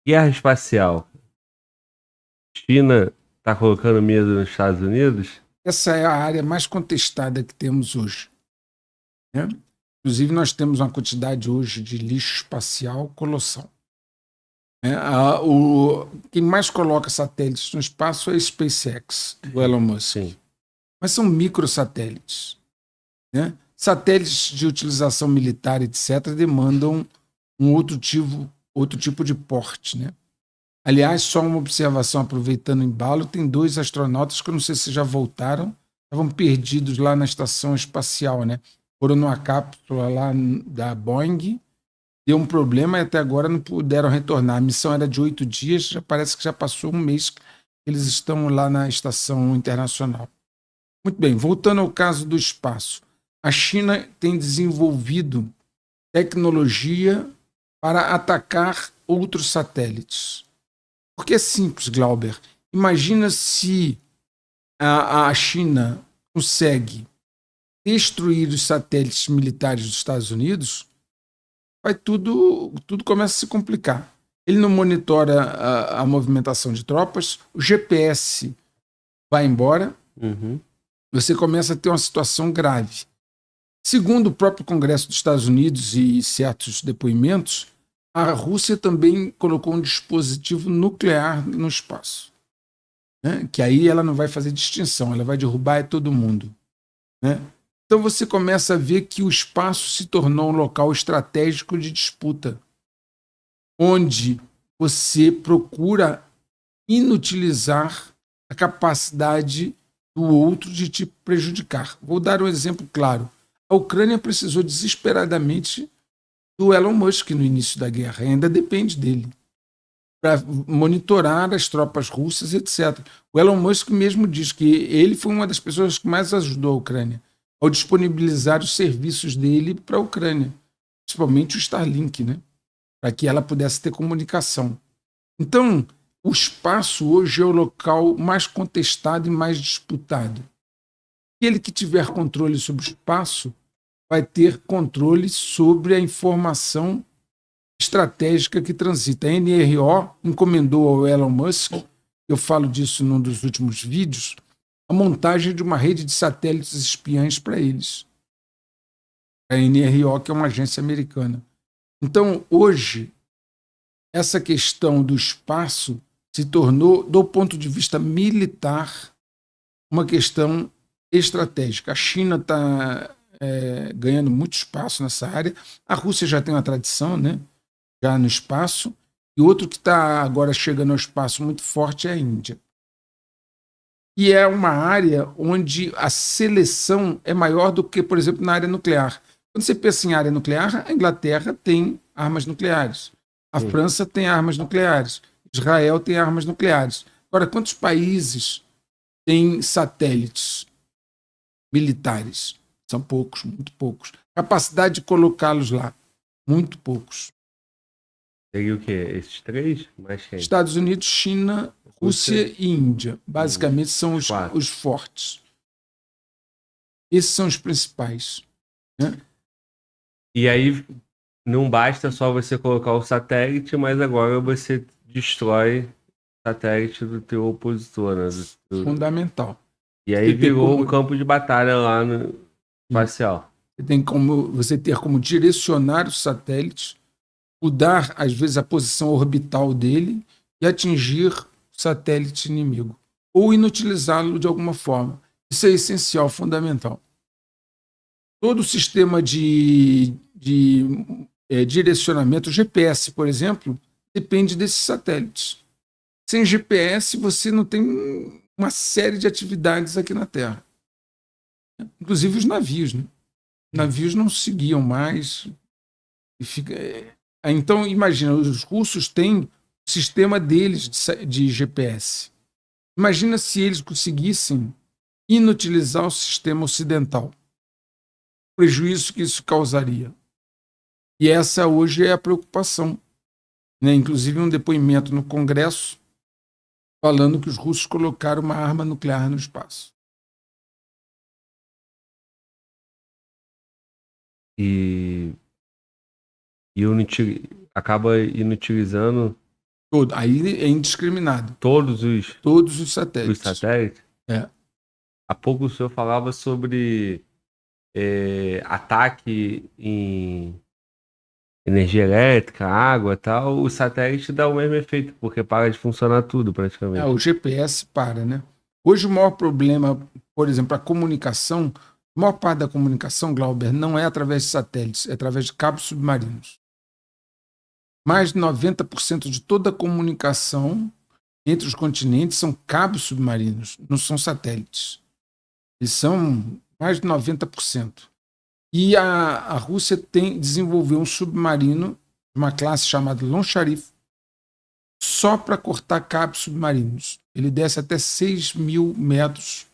Guerra espacial. China está colocando medo nos Estados Unidos? Essa é a área mais contestada que temos hoje, né? Inclusive, nós temos uma quantidade hoje de lixo espacial colossal. Quem mais coloca satélites no espaço é a SpaceX, do Elon Musk. Sim. Mas são microsatélites, né? Satélites de utilização militar, etc., demandam um outro tipo de porte, né? Aliás, só uma observação, aproveitando o embalo, tem 2 astronautas que eu não sei se já voltaram, estavam perdidos lá na estação espacial, né? Foram numa cápsula lá da Boeing, deu um problema e até agora não puderam retornar. A missão era de 8 dias, já parece que já passou um mês que eles estão lá na estação internacional. Muito bem, voltando ao caso do espaço. A China tem desenvolvido tecnologia para atacar outros satélites. Porque é simples, Glauber. Imagina se a China consegue destruir os satélites militares dos Estados Unidos, vai tudo começa a se complicar. Ele não monitora a movimentação de tropas, o GPS vai embora, você começa a ter uma situação grave. Segundo o próprio Congresso dos Estados Unidos e certos depoimentos, a Rússia também colocou um dispositivo nuclear no espaço, né? Que aí ela não vai fazer distinção, ela vai derrubar todo mundo, né? Então você começa a ver que o espaço se tornou um local estratégico de disputa, onde você procura inutilizar a capacidade do outro de te prejudicar. Vou dar um exemplo claro. A Ucrânia precisou desesperadamente do Elon Musk no início da guerra, ainda depende dele, para monitorar as tropas russas, etc. O Elon Musk mesmo diz que ele foi uma das pessoas que mais ajudou a Ucrânia ao disponibilizar os serviços dele para a Ucrânia, principalmente o Starlink, né? Para que ela pudesse ter comunicação. Então, o espaço hoje é o local mais contestado e mais disputado. Aquele que tiver controle sobre o espaço vai ter controle sobre a informação estratégica que transita. A NRO encomendou ao Elon Musk, eu falo disso num dos últimos vídeos, a montagem de uma rede de satélites espiãs para eles. A NRO, que é uma agência americana. Então, hoje, essa questão do espaço se tornou, do ponto de vista militar, uma questão estratégica. A China está ganhando muito espaço nessa área. A Rússia já tem uma tradição, né? Já no espaço. E outro que está agora chegando ao espaço muito forte é a Índia. E é uma área onde a seleção é maior do que, por exemplo, na área nuclear. Quando você pensa em área nuclear, a Inglaterra tem armas nucleares. A França tem armas nucleares. Israel tem armas nucleares. Agora, quantos países têm satélites militares? São poucos, muito poucos. Capacidade de colocá-los lá, muito poucos. Seria o quê? Esses 3? Mais quem? Estados Unidos, China, Rússia e Índia. Basicamente são os fortes. Esses são os principais, né? E aí não basta só você colocar o satélite, mas agora você destrói o satélite do teu opositor, né? Fundamental. E aí virou um campo de batalha lá no espacial. Você ter como direcionar os satélites, mudar, às vezes, a posição orbital dele e atingir o satélite inimigo. Ou inutilizá-lo de alguma forma. Isso é essencial, fundamental. Todo o sistema de direcionamento, o GPS, por exemplo, depende desses satélites. Sem GPS, você não tem uma série de atividades aqui na Terra. Inclusive os navios, né? Navios não seguiam mais. Então, imagina, os russos têm o sistema deles de GPS. Imagina se eles conseguissem inutilizar o sistema ocidental. O prejuízo que isso causaria. E essa hoje é a preocupação, né? Inclusive um depoimento no Congresso falando que os russos colocaram uma arma nuclear no espaço. E acaba inutilizando Todo. Aí é indiscriminado. Todos os Todos os satélites. satélites? É. Há pouco o senhor falava sobre ataque em energia elétrica, água e tal. O satélite dá o mesmo efeito, porque para de funcionar tudo praticamente. O GPS para, né? Hoje o maior problema, por exemplo, a comunicação, a maior parte da comunicação, Glauber, não é através de satélites, é através de cabos submarinos. Mais de 90% de toda a comunicação entre os continentes são cabos submarinos, não são satélites. Eles são mais de 90%. E a Rússia desenvolveu um submarino, uma classe chamada Loncharif, só para cortar cabos submarinos. Ele desce até 6.000 metros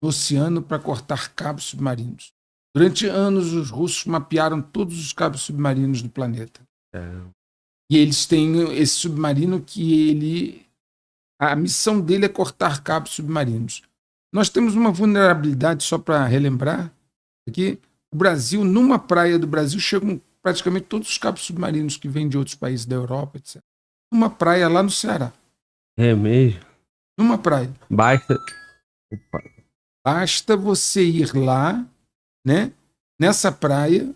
no oceano para cortar cabos submarinos. Durante anos, os russos mapearam todos os cabos submarinos do planeta. E eles têm esse submarino que a missão dele é cortar cabos submarinos. Nós temos uma vulnerabilidade, só para relembrar, aqui, o Brasil, numa praia do Brasil, chegam praticamente todos os cabos submarinos que vêm de outros países da Europa, etc. Numa praia lá no Ceará. É mesmo? Numa praia. Opa. Basta você ir lá, né, nessa praia,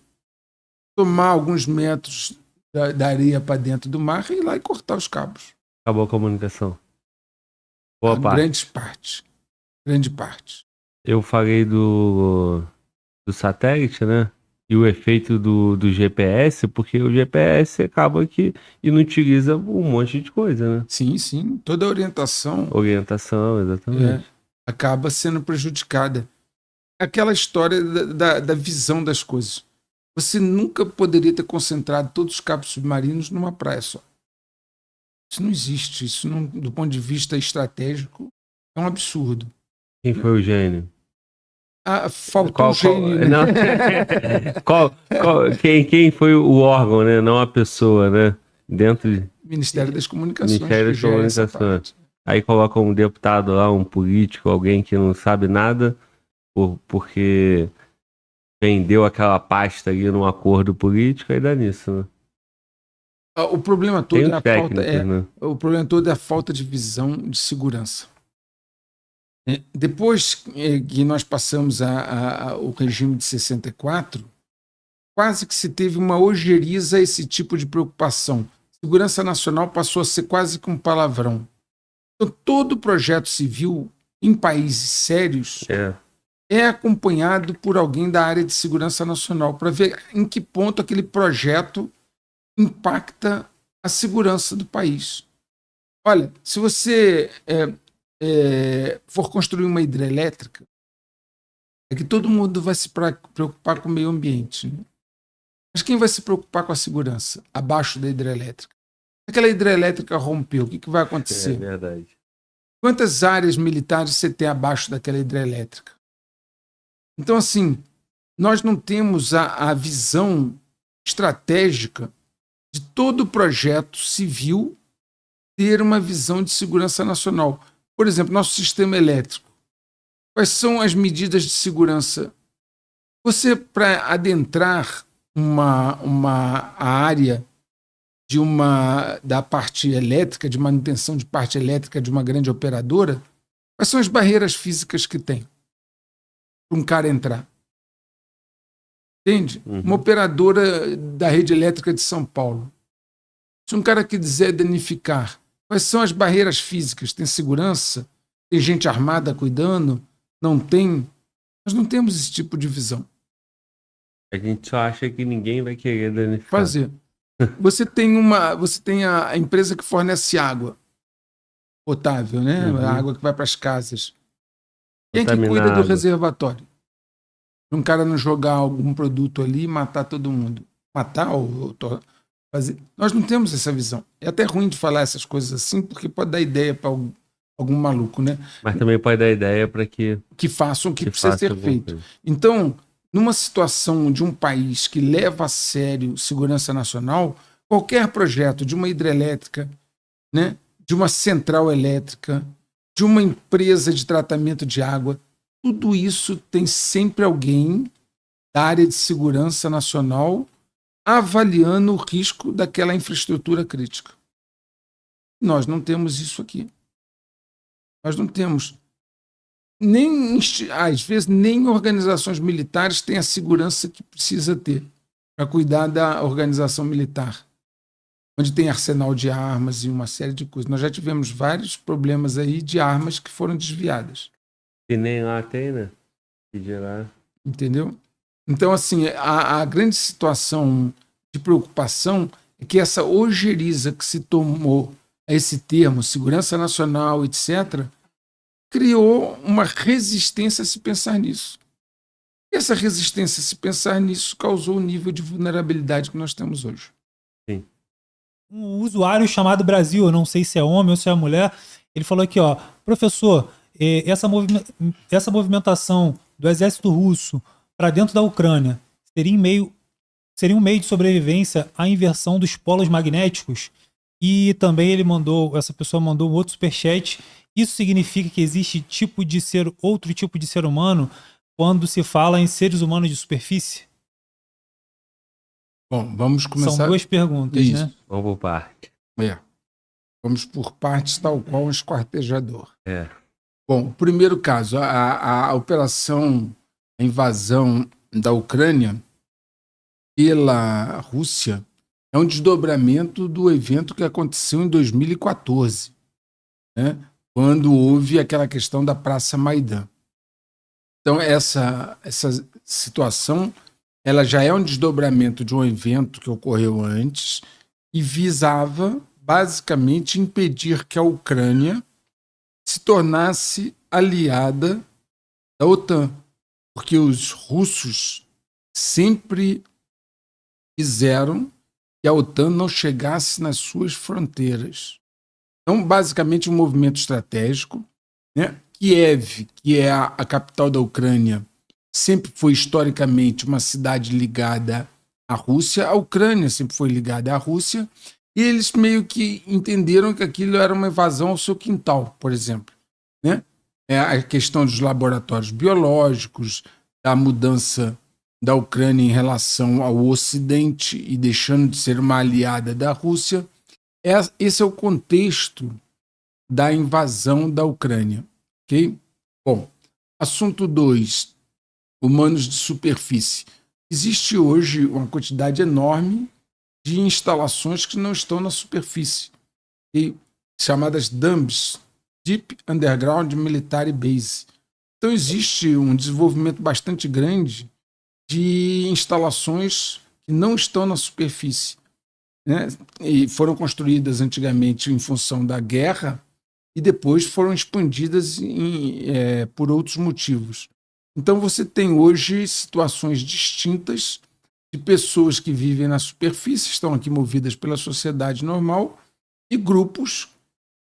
tomar alguns metros da areia para dentro do mar e ir lá e cortar os cabos. Acabou a comunicação. Boa parte. Grande parte. Eu falei do satélite, né? E o efeito do GPS, porque o GPS acaba que inutiliza um monte de coisa, né? Sim. Toda a orientação. Orientação, exatamente. Acaba sendo prejudicada. Aquela história da visão das coisas. Você nunca poderia ter concentrado todos os cabos submarinos numa praia só. Isso não existe. Isso, não, do ponto de vista estratégico, é um absurdo. Quem foi o gênio? Faltou um gênio, né? Não, quem foi o órgão, né? Não a pessoa, né? Dentro do Ministério das Comunicações. Ministério das Comunicações. Aí coloca um deputado lá, um político, alguém que não sabe nada, porque vendeu aquela pasta ali num acordo político, aí dá nisso, né? O problema todo é a falta, né? O problema todo é a falta de visão de segurança. Depois que nós passamos o regime de 64, quase que se teve uma ojeriza a esse tipo de preocupação. Segurança nacional passou a ser quase que um palavrão. Então, todo projeto civil em países sérios é acompanhado por alguém da área de segurança nacional para ver em que ponto aquele projeto impacta a segurança do país. Olha, se você for construir uma hidrelétrica, é que todo mundo vai se preocupar com o meio ambiente, né? Mas quem vai se preocupar com a segurança abaixo da hidrelétrica? Se aquela hidrelétrica rompeu, o que vai acontecer? É verdade. Quantas áreas militares você tem abaixo daquela hidrelétrica? Então, assim, nós não temos a visão estratégica de todo o projeto civil ter uma visão de segurança nacional. Por exemplo, nosso sistema elétrico. Quais são as medidas de segurança? Você, para adentrar a área da parte elétrica, de manutenção de parte elétrica de uma grande operadora, quais são as barreiras físicas que tem para um cara entrar? Entende? Uma operadora da rede elétrica de São Paulo. Se um cara quiser danificar, quais são as barreiras físicas? Tem segurança? Tem gente armada cuidando? Não tem? Nós não temos esse tipo de visão. A gente só acha que ninguém vai querer danificar. Fazer. Você tem a empresa que fornece água potável, né? A água que vai para as casas. Quem é que cuida do reservatório? Um cara não jogar algum produto ali e matar todo mundo. Matar ou fazer. Nós não temos essa visão. É até ruim de falar essas coisas assim, porque pode dar ideia para algum maluco, né? Mas também pode dar ideia para que façam o que precisa ser feito. Então, numa situação de um país que leva a sério segurança nacional, qualquer projeto de uma hidrelétrica, né, de uma central elétrica, de uma empresa de tratamento de água, tudo isso tem sempre alguém da área de segurança nacional avaliando o risco daquela infraestrutura crítica. Nós não temos isso aqui. Nós não temos. Nem, às vezes, nem organizações militares têm a segurança que precisa ter para cuidar da organização militar, onde tem arsenal de armas e uma série de coisas. Nós já tivemos vários problemas aí de armas que foram desviadas. E nem lá tem, né? Entendeu? Então, assim, a grande situação de preocupação é que essa ojeriza que se tomou a esse termo, segurança nacional, etc., criou uma resistência a se pensar nisso. E essa resistência a se pensar nisso causou o nível de vulnerabilidade que nós temos hoje. Sim. Um usuário chamado Brasil, eu não sei se é homem ou se é mulher, ele falou aqui, ó, professor, essa movimentação do exército russo para dentro da Ucrânia seria um meio de sobrevivência à inversão dos polos magnéticos? E também essa pessoa mandou um outro superchat. Isso significa que existe outro tipo de ser humano quando se fala em seres humanos de superfície? Bom, vamos começar... São duas perguntas, isso, né? Vamos por parte. Vamos por partes, tal qual um esquartejador. Bom, o primeiro caso, a operação, a invasão da Ucrânia pela Rússia é um desdobramento do evento que aconteceu em 2014, né? Quando houve aquela questão da Praça Maidan. Então, essa situação ela já é um desdobramento de um evento que ocorreu antes e visava, basicamente, impedir que a Ucrânia se tornasse aliada da OTAN, porque os russos sempre quiseram que a OTAN não chegasse nas suas fronteiras. Então, basicamente, um movimento estratégico, né? Kiev, que é a capital da Ucrânia, sempre foi historicamente uma cidade ligada à Rússia. A Ucrânia sempre foi ligada à Rússia. E eles meio que entenderam que aquilo era uma invasão ao seu quintal, por exemplo, né? A questão dos laboratórios biológicos, da mudança da Ucrânia em relação ao Ocidente e deixando de ser uma aliada da Rússia. Esse é o contexto da invasão da Ucrânia. Okay? Bom, assunto 2, humanos de superfície. Existe hoje uma quantidade enorme de instalações que não estão na superfície, chamadas DUMBs, Deep Underground Military Base. Então existe um desenvolvimento bastante grande de instalações que não estão na superfície, né? E foram construídas antigamente em função da guerra e depois foram expandidas por outros motivos. Então você tem hoje situações distintas de pessoas que vivem na superfície, estão aqui movidas pela sociedade normal, e grupos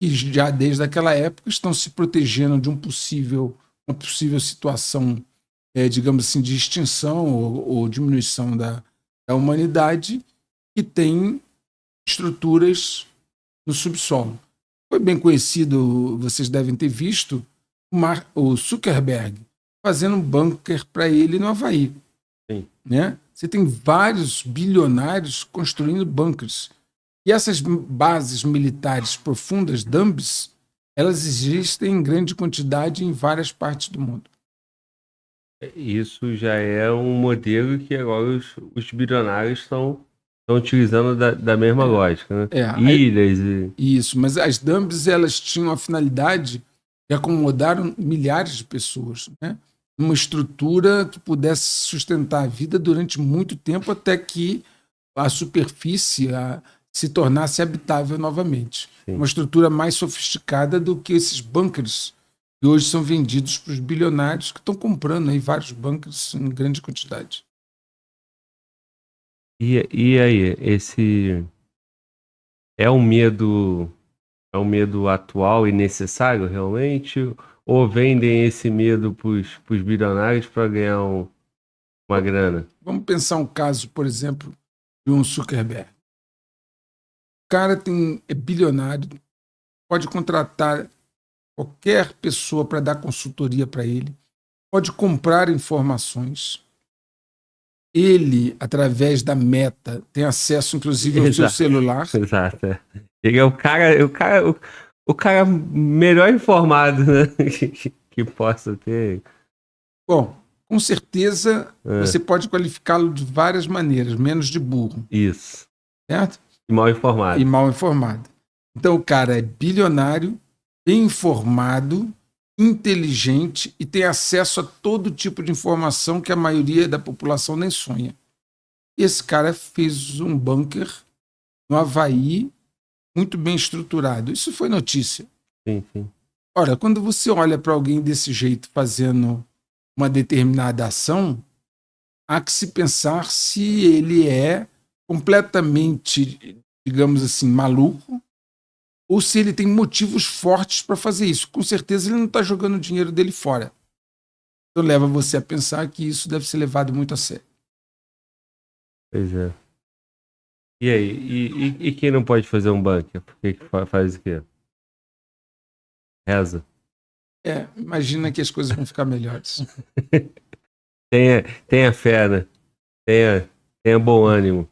que já desde aquela época estão se protegendo de uma possível situação, digamos assim, de extinção ou diminuição da humanidade, que tem estruturas no subsolo. Foi bem conhecido, vocês devem ter visto, o Zuckerberg fazendo um bunker para ele no Havaí. Sim. Né? Você tem vários bilionários construindo bunkers. E essas bases militares profundas, DUMBs, elas existem em grande quantidade em várias partes do mundo. Isso já é um modelo que agora os bilionários estão utilizando da mesma lógica, né? Ilhas e... Isso, mas as DUMBs, elas tinham a finalidade de acomodar milhares de pessoas, né? Uma estrutura que pudesse sustentar a vida durante muito tempo até que a superfície se tornasse habitável novamente. Sim. Uma estrutura mais sofisticada do que esses bunkers que hoje são vendidos para os bilionários que estão comprando aí vários bunkers em grande quantidade. E aí, esse é um medo atual e necessário realmente? Ou vendem esse medo para os bilionários para ganhar uma grana? Vamos pensar um caso, por exemplo, de um Zuckerberg. O cara é bilionário, pode contratar qualquer pessoa para dar consultoria para ele, pode comprar informações. Ele, através da Meta, tem acesso, inclusive, ao seu celular. Exato. Ele é o cara melhor informado, né? que possa ter. Bom, com certeza você pode qualificá-lo de várias maneiras, menos de burro. Isso. Certo? E mal informado. E mal informado. Então o cara é bilionário, bem informado, inteligente e tem acesso a todo tipo de informação que a maioria da população nem sonha. E esse cara fez um bunker no Havaí muito bem estruturado. Isso foi notícia. Sim, sim. Ora, quando você olha para alguém desse jeito fazendo uma determinada ação, há que se pensar se ele é completamente, digamos assim, maluco, ou se ele tem motivos fortes para fazer isso. Com certeza ele não está jogando o dinheiro dele fora. Então leva você a pensar que isso deve ser levado muito a sério. Pois é. E aí? E quem não pode fazer um bunker? Por que faz o quê? Reza. Imagina que as coisas vão ficar melhores. Tenha fé, né? Tenha bom ânimo.